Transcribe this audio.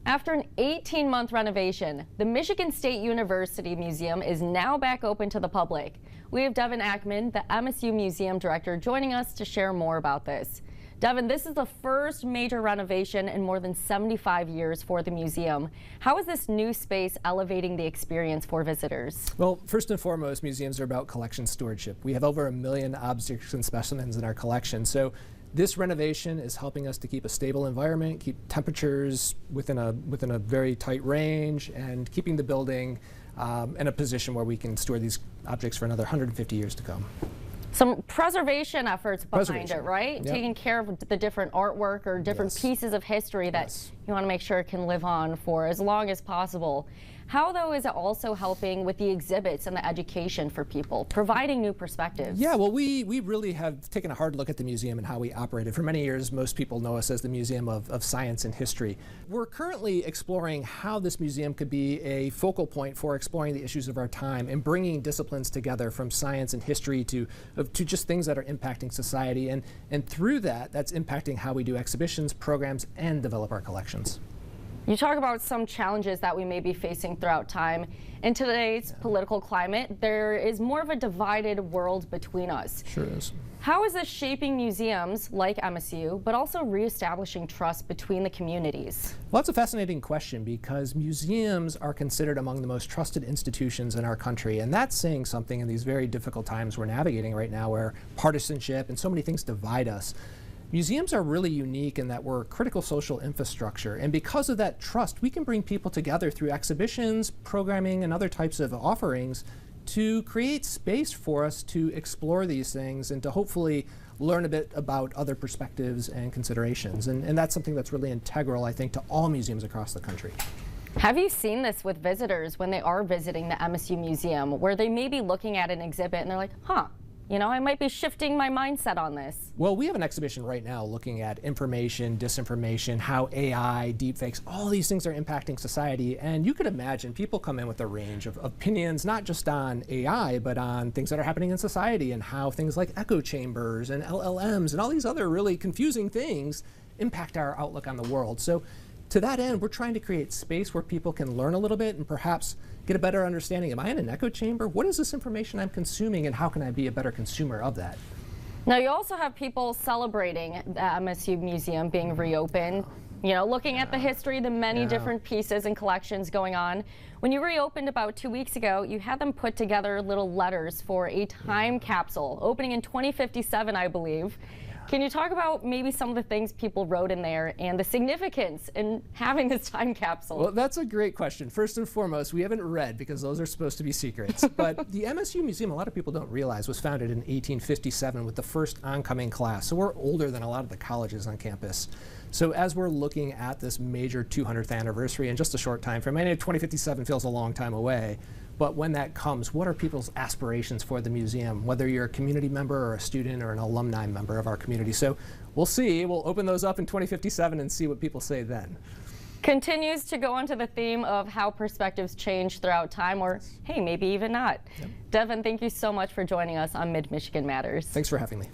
After an 18-month renovation, the Michigan State University Museum is now back open to the public. We have Devin Ackman, the MSU Museum Director, joining us to share more about this. Devin, this is the first major renovation in more than 75 years for the museum. How is this new space elevating the experience for visitors? Well, first and foremost, museums are about collection stewardship. We have over 1 million objects and specimens in our collection. So this renovation is helping us to keep a stable environment, keep temperatures within a very tight range, and keeping the building in a position where we can store these objects for another 150 years to come. Some preservation efforts behind it, right? Yep. Taking care of the different artwork or different pieces of history that you want to make sure it can live on for as long as possible. How, though, is it also helping with the exhibits and the education for people, providing new perspectives? Yeah, well, we really have taken a hard look at the museum and how we operate it. For many years, most people know us as the Museum of Science and History. We're currently exploring how this museum could be a focal point for exploring the issues of our time and bringing disciplines together, from science and history to just things that are impacting society. And through that, that's impacting how we do exhibitions, programs, and develop our collections. You talk about some challenges that we may be facing throughout time. In today's political climate, there is more of a divided world between us. Sure is. How is this shaping museums like MSU, but also reestablishing trust between the communities? Well, that's a fascinating question, because museums are considered among the most trusted institutions in our country, and that's saying something in these very difficult times we're navigating right now, where partisanship and so many things divide us. Museums are really unique in that we're critical social infrastructure, and because of that trust, we can bring people together through exhibitions, programming, and other types of offerings to create space for us to explore these things and to hopefully learn a bit about other perspectives and considerations. And that's something that's really integral, I think, to all museums across the country. Have you seen this with visitors when they are visiting the MSU Museum, where they may be looking at an exhibit and they're like, huh, you know, I might be shifting my mindset on this? Well, we have an exhibition right now looking at information, disinformation, how AI, deepfakes, all these things are impacting society. And you could imagine people come in with a range of opinions, not just on AI, but on things that are happening in society and how things like echo chambers and LLMs and all these other really confusing things impact our outlook on the world. So to that end, we're trying to create space where people can learn a little bit and perhaps get a better understanding. Am I in an echo chamber? What is this information I'm consuming, and how can I be a better consumer of that? Now, you also have people celebrating the MSU Museum being reopened, you know, looking at the history, the many different pieces and collections going on. When you reopened about 2 weeks ago, you had them put together little letters for a time capsule opening in 2057, I believe. Can you talk about maybe some of the things people wrote in there and the significance in having this time capsule? Well, that's a great question. First and foremost, we haven't read, because those are supposed to be secrets. But the MSU Museum, a lot of people don't realize, was founded in 1857 with the first oncoming class. So we're older than a lot of the colleges on campus. So as we're looking at this major 200th anniversary in just a short time frame, I know 2057 feels a long time away, but when that comes, what are people's aspirations for the museum, whether you're a community member or a student or an alumni member of our community? So we'll see. We'll open those up in 2057 and see what people say then. Continues to go onto the theme of how perspectives change throughout time, or hey, maybe even not. Devin, thank you so much for joining us on Mid-Michigan Matters. Thanks for having me.